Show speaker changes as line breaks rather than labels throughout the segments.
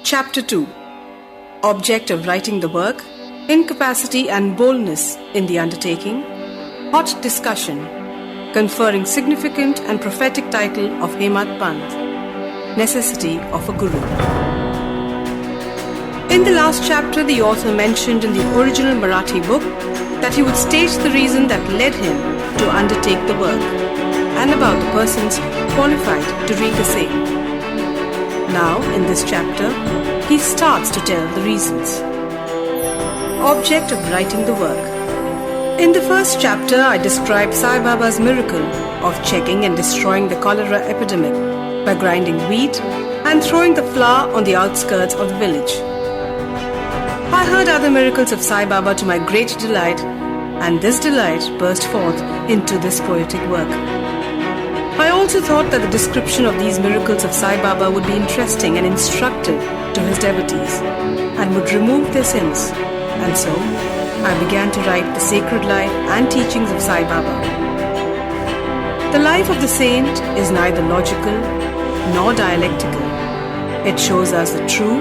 Chapter 2. Object of writing the work, incapacity and boldness in the undertaking, hot discussion, conferring significant and prophetic title of Hemad Pant, necessity of a guru. In the last chapter, the author mentioned in the original Marathi book that he would state the reason that led him to undertake the work and about the persons qualified to read the same. Now, in this chapter, he starts to tell the reasons. Object of writing the work. In the first chapter, I described Sai Baba's miracle of checking and destroying the cholera epidemic by grinding wheat and throwing the flour on the outskirts of the village. I heard other miracles of Sai Baba to my great delight, and this delight burst forth into this poetic work. I also thought that the description of these miracles of Sai Baba would be interesting and instructive to his devotees and would remove their sins, and so I began to write the sacred life and teachings of Sai Baba. The life of the saint is neither logical nor dialectical. It shows us the true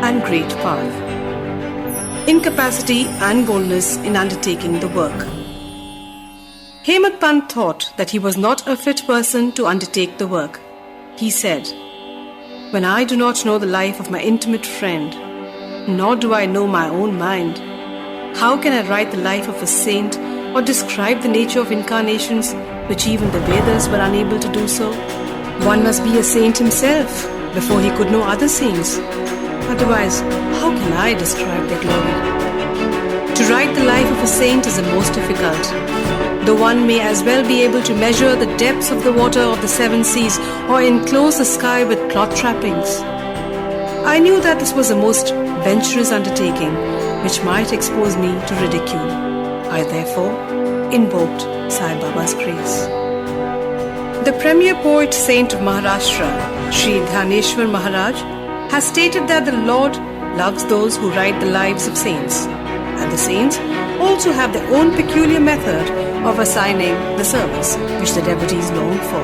and great path. Incapacity and boldness in undertaking the work. Hemad Pant thought that he was not a fit person to undertake the work. He said, "When I do not know the life of my intimate friend, nor do I know my own mind, how can I write the life of a saint or describe the nature of incarnations which even the Vedas were unable to do so? One must be a saint himself before he could know other saints. Otherwise, how can I describe their glory? To write the life of a saint is the most difficult, though one may as well be able to measure the depths of the water of the seven seas or enclose the sky with cloth trappings. I knew that this was a most venturous undertaking which might expose me to ridicule. I therefore invoked Sai Baba's grace." The premier poet saint of Maharashtra, Sri Dhaneshwar Maharaj, has stated that the Lord loves those who write the lives of saints, and the saints also have their own peculiar method of assigning the service which the devotees long for.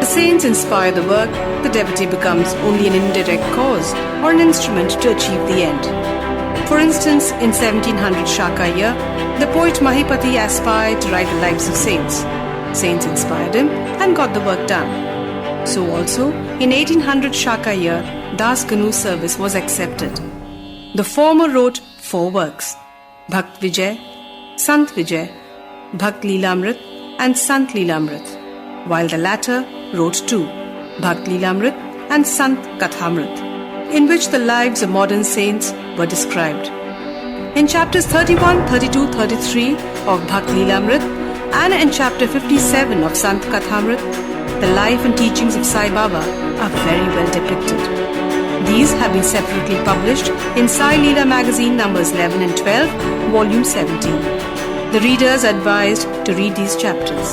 The saints inspire the work, the devotee becomes only an indirect cause or an instrument to achieve the end. For instance, in 1700 Shaka year, the poet Mahipati aspired to write the lives of saints. Saints inspired him and got the work done. So also, in 1800 Shaka year, Das Ganu's service was accepted. The former wrote 4 works: Bhakt Vijay, Sant Vijay, Bhakt Leelamrit and Sant Leelamrit, while the latter wrote 2, Bhakt Leelamrit and Sant Kathamrit, in which the lives of modern saints were described. In chapters 31, 32, 33 of Bhakt Leelamrit and in chapter 57 of Sant Kathamrit, the life and teachings of Sai Baba are very well depicted. These have been separately published in Sai Leela magazine numbers 11 and 12, volume 17. The readers are advised to read these chapters.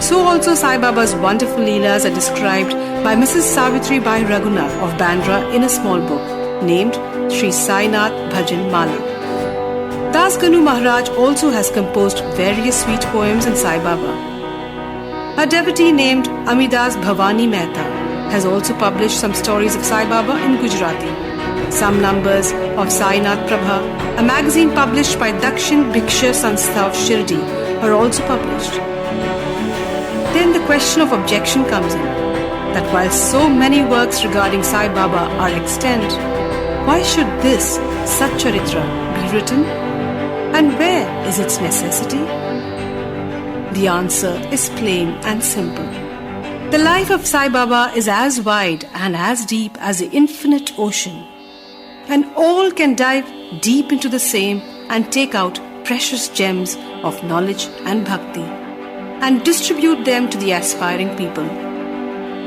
So also Sai Baba's wonderful Leelas are described by Mrs. Savitri Bai Raghunath of Bandra in a small book named Sri Sai Nath Bhajan Mala. Das Ganu Maharaj also has composed various sweet poems in Sai Baba. A devotee named Amidas Bhavani Mehta has also published some stories of Sai Baba in Gujarati. Some numbers of Sai Nath Prabha, a magazine published by Dakshin Bhiksha Sanstha of Shirdi, are also published. Then the question of objection comes in, that while so many works regarding Sai Baba are extant, why should this Satcharitra be written? And where is its necessity? The answer is plain and simple. The life of Sai Baba is as wide and as deep as the infinite ocean, and all can dive deep into the same and take out precious gems of knowledge and bhakti and distribute them to the aspiring people.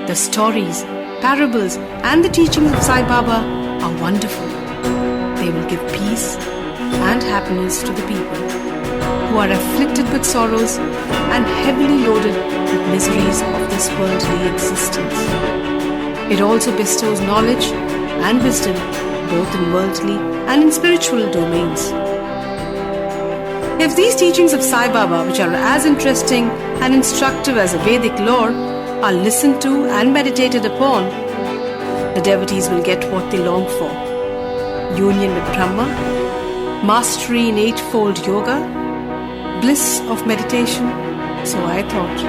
The stories, parables and the teachings of Sai Baba are wonderful. They will give peace and happiness to the people who are afflicted with sorrows and heavily loaded with miseries of this worldly existence. It also bestows knowledge and wisdom both in worldly and in spiritual domains. If these teachings of Sai Baba, which are as interesting and instructive as a Vedic lore, are listened to and meditated upon, the devotees will get what they long for: union with Brahma, mastery in eightfold yoga, bliss of meditation. So I thought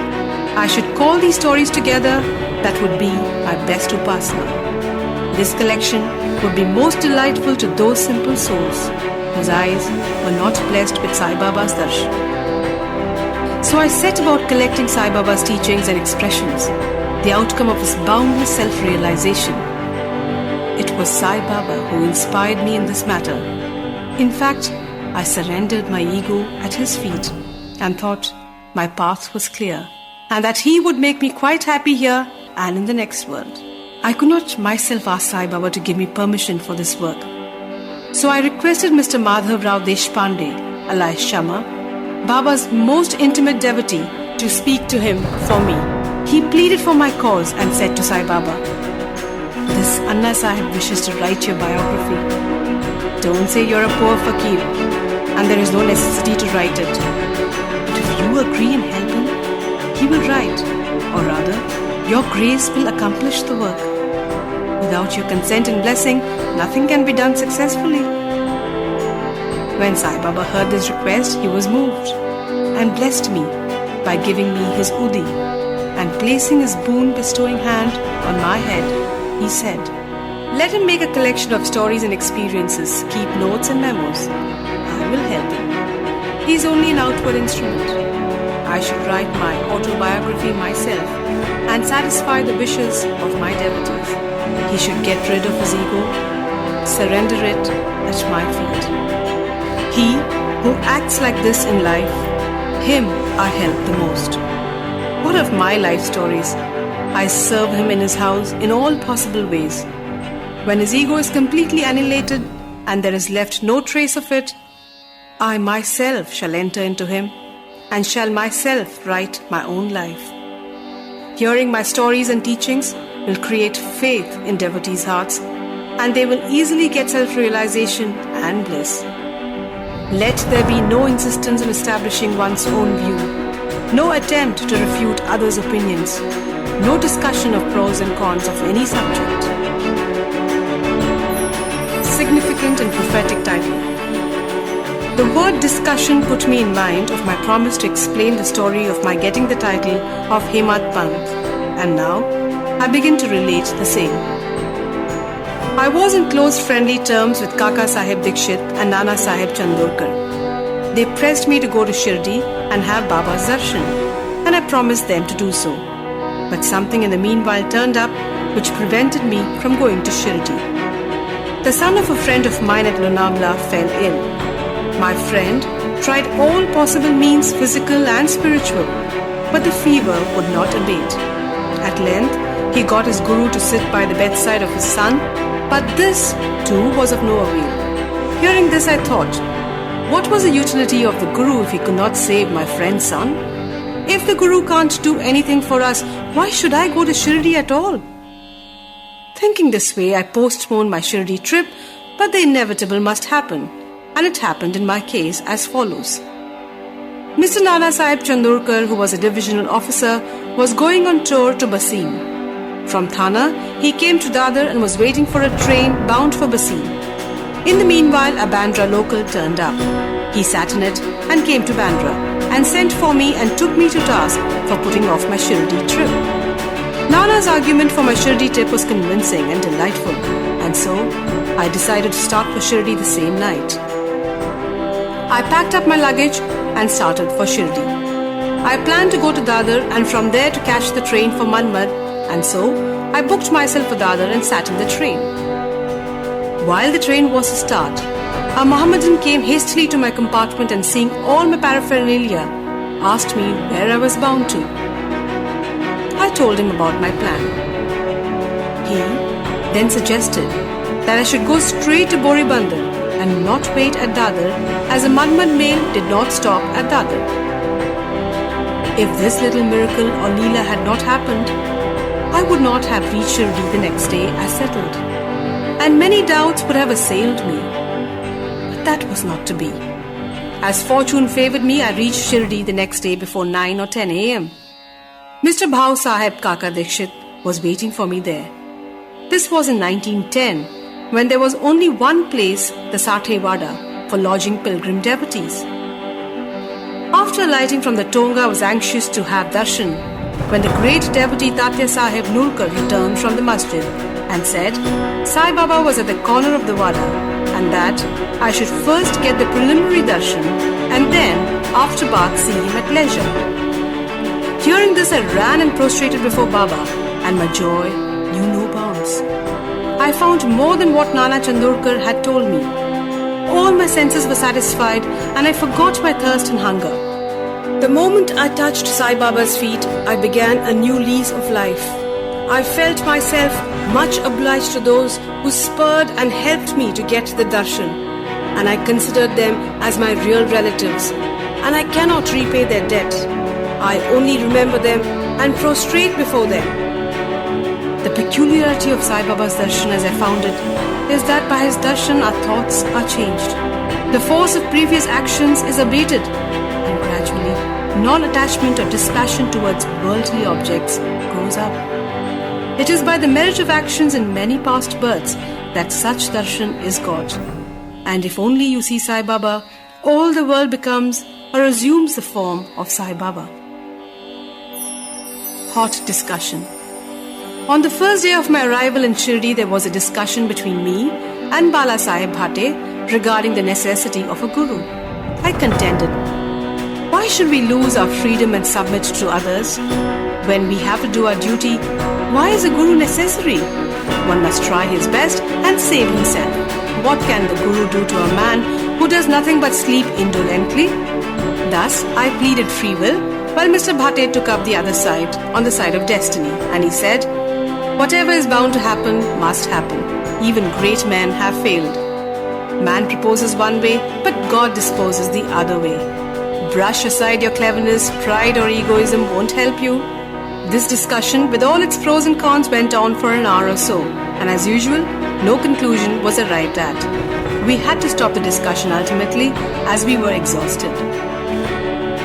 I should call these stories together. That would be my best upasana. This collection would be most delightful to those simple souls whose eyes were not blessed with Sai Baba's darshan. So I set about collecting Sai Baba's teachings and expressions, the outcome of his boundless self-realization. It was Sai Baba who inspired me in this matter. In fact, I surrendered my ego at his feet and thought my path was clear, and that he would make me quite happy here and in the next world. I could not myself ask Sai Baba to give me permission for this work. So I requested Mr. Madhav Rao Deshpande, alias Shama, Baba's most intimate devotee, to speak to him for me. He pleaded for my cause and said to Sai Baba, "This Anna Sahib wishes to write your biography. Don't say you're a poor fakir and there is no necessity to write it. But if you agree and help him, he will write, or rather, your grace will accomplish the work. Without your consent and blessing, nothing can be done successfully." When Sai Baba heard this request, he was moved and blessed me by giving me his udi, and placing his boon-bestowing hand on my head, he said, "Let him make a collection of stories and experiences, keep notes and memos. I will help him. He is only an outward instrument. I should write my autobiography myself and satisfy the wishes of my devotees. He should get rid of his ego, surrender it at my feet. He who acts like this in life, him I help the most. What of my life stories? I serve him in his house in all possible ways. When his ego is completely annihilated and there is left no trace of it, I myself shall enter into him and shall myself write my own life. Hearing my stories and teachings will create faith in devotees' hearts, and they will easily get self-realization and bliss. Let there be no insistence on establishing one's own view, no attempt to refute others' opinions, no discussion of pros and cons of any subject." Significant and prophetic title. The word discussion put me in mind of my promise to explain the story of my getting the title of Hemad Panth, and now I begin to relate the same. I was in close friendly terms with Kaka Sahib Dikshit and Nana Sahib Chandorkar. They pressed me to go to Shirdi and have Baba's darshan, and I promised them to do so. But something in the meanwhile turned up which prevented me from going to Shirdi. The son of a friend of mine at Lonavala fell ill. My friend tried all possible means, physical and spiritual, but the fever would not abate. At length, he got his guru to sit by the bedside of his son, but this too was of no avail. Hearing this, I thought, what was the utility of the guru if he could not save my friend's son? If the guru can't do anything for us, why should I go to Shirdi at all? Thinking this way, I postponed my Shirdi trip, but the inevitable must happen, and it happened in my case as follows. Mr. Nana Sahib Chandorkar, who was a divisional officer, was going on tour to Basim. From Thana, he came to Dadar and was waiting for a train bound for Basim. In the meanwhile, a Bandra local turned up. He sat in it and came to Bandra and sent for me and took me to task for putting off my Shirdi trip. Nana's argument for my Shirdi trip was convincing and delightful, and so I decided to start for Shirdi the same night. I packed up my luggage and started for Shirdi. I planned to go to Dadar and from there to catch the train for Manmad, and so I booked myself for Dadar and sat in the train. While the train was to start, a Mohammedan came hastily to my compartment and, seeing all my paraphernalia, asked me where I was bound to. I told him about my plan. He then suggested that I should go straight to Boribandar and not wait at Dadar, as a Manmad mail did not stop at Dadar. If this little miracle or Leela had not happened, I would not have reached Shirdi the next day as settled, and many doubts would have assailed me. But that was not to be. As fortune favoured me, I reached Shirdi the next day before 9 or 10 a.m. Mr. Bhau Sahib Kaka Dikshit was waiting for me there. This was in 1910, when there was only one place, the Sai-Aura, for lodging pilgrim devotees. After alighting from the Tonga, I was anxious to have darshan, when the great devotee Tatya Sahib Nurkar returned from the masjid and said Sai-Baba was at the corner of the Wada and that I should first get the preliminary darshan and then, after bath, see him at leisure. Hearing this, I ran and prostrated before Baba, and my joy knew no bounds. I found more than what Nana Chandorkar had told me. All my senses were satisfied and I forgot my thirst and hunger. The moment I touched Sai Baba's feet, I began a new lease of life. I felt myself much obliged to those who spurred and helped me to get the darshan, and I considered them as my real relatives, and I cannot repay their debt. I only remember them and prostrate before them. The peculiarity of Sai Baba's darshan as I found it is that by his darshan our thoughts are changed. The force of previous actions is abated and gradually non-attachment or dispassion towards worldly objects grows up. It is by the merit of actions in many past births that such darshan is got. And if only you see Sai Baba, all the world becomes or assumes the form of Sai Baba. Hot discussion. On the first day of my arrival in Shirdi, there was a discussion between me and Bala Sahib Bhate regarding the necessity of a guru. I contended, why should we lose our freedom and submit to others? When we have to do our duty, why is a guru necessary? One must try his best and save himself. What can the guru do to a man who does nothing but sleep indolently? Thus, I pleaded free will, while Mr. Bhate took up the other side, on the side of destiny, and he said, whatever is bound to happen must happen. Even great men have failed. Man proposes one way, but God disposes the other way. Brush aside your cleverness, pride or egoism won't help you. This discussion, with all its pros and cons, went on for an hour or so, and as usual, no conclusion was arrived at. We had to stop the discussion ultimately, as we were exhausted.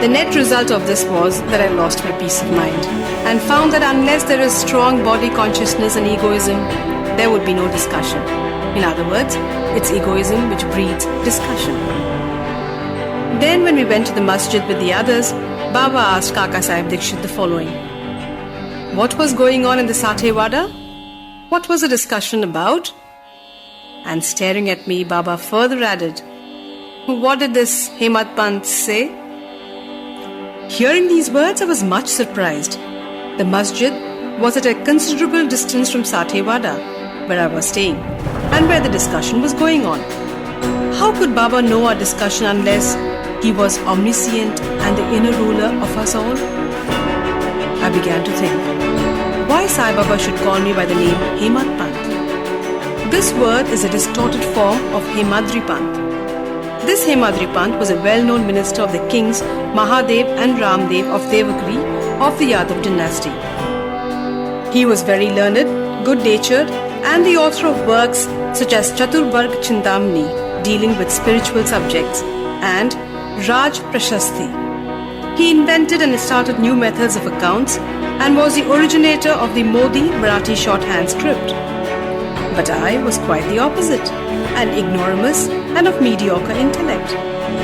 The net result of this was that I lost my peace of mind, and found that unless there is strong body consciousness and egoism, there would be no discussion. In other words, it's egoism which breeds discussion. Then when we went to the masjid with the others, Baba asked Kaka Sahib Dikshit the following. What was going on in the Sai-Aura? What was the discussion about? And staring at me, Baba further added, what did this Hemad Pant say? Hearing these words, I was much surprised. The masjid was at a considerable distance from Sai-Aura, where I was staying, and where the discussion was going on. How could Baba know our discussion unless he was omniscient and the inner ruler of us all? I began to think, why Sai Baba should call me by the name Hemad Pant? This word is a distorted form of Hemadri Pant. This Hemadri Pant was a well-known minister of the kings Mahadev and Ramdev of Devagiri of the Yadav dynasty. He was very learned, good-natured, and the author of works such as Chaturvarg Chintamani, dealing with spiritual subjects, and Raj Prashasti. He invented and started new methods of accounts and was the originator of the Modi Marathi shorthand script. But I was quite the opposite, an ignoramus and of mediocre intellect.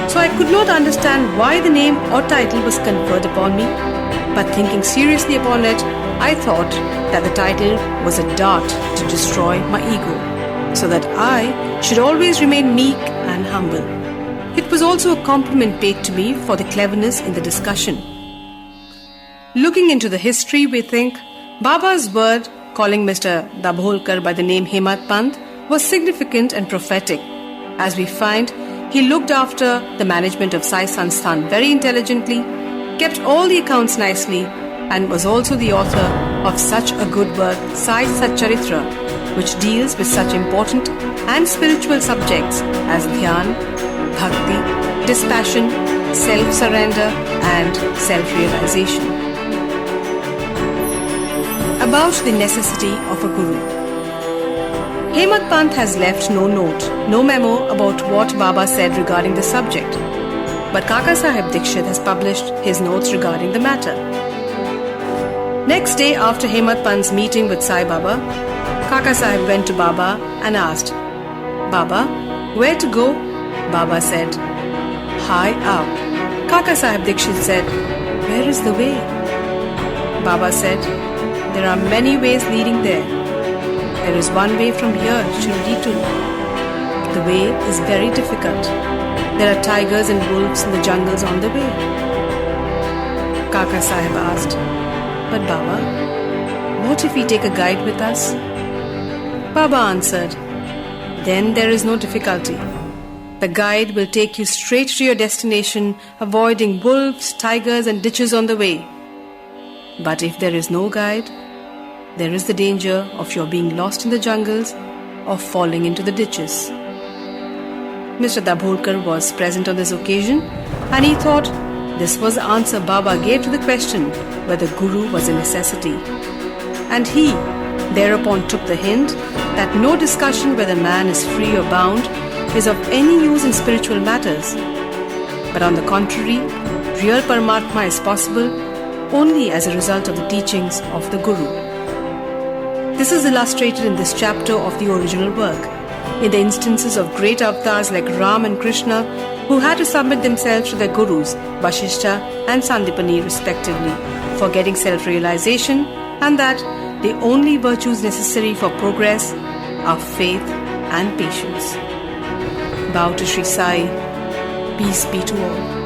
So I could not understand why the name or title was conferred upon me, but thinking seriously upon it, I thought that the title was a dart to destroy my ego, so that I should always remain meek and humble. It was also a compliment paid to me for the cleverness in the discussion. Looking into the history, we think Baba's word calling Mr. Dabholkar by the name Hemad Pant was significant and prophetic, as we find he looked after the management of Sai Sansthan very intelligently, kept all the accounts nicely, and was also the author of such a good work, Sai Satcharitra, which deals with such important and spiritual subjects as dhyan, bhakti, dispassion, self-surrender, and self-realization. About the necessity of a guru. Hemad Pant has left no note, no memo about what Baba said regarding the subject, but Kaka Sahib Dikshit has published his notes regarding the matter. Next day after Hemad Pant's meeting with Sai Baba, Kaka Sahib went to Baba and asked, Baba, where to go? Baba said, high up. Kaka Sahib Dikshit said, where is the way? Baba said, there are many ways leading there. There is one way from here, Shirdi to. The way is very difficult. There are tigers and wolves in the jungles on the way. Kaka Sahib asked, but Baba, what if we take a guide with us? Baba answered, then there is no difficulty. The guide will take you straight to your destination, avoiding wolves, tigers and ditches on the way. But if there is no guide, there is the danger of your being lost in the jungles or falling into the ditches. Mr. Dabholkar was present on this occasion, and he thought this was the answer Baba gave to the question whether Guru was a necessity. And he thereupon took the hint that no discussion whether man is free or bound is of any use in spiritual matters. But on the contrary, real Paramatma is possible only as a result of the teachings of the Guru. This is illustrated in this chapter of the original work, in the instances of great avatars like Ram and Krishna, who had to submit themselves to their gurus, Vasishtha and Sandipani respectively, for getting self-realization, and that the only virtues necessary for progress are faith and patience. Bow to Sri Sai. Peace be to all.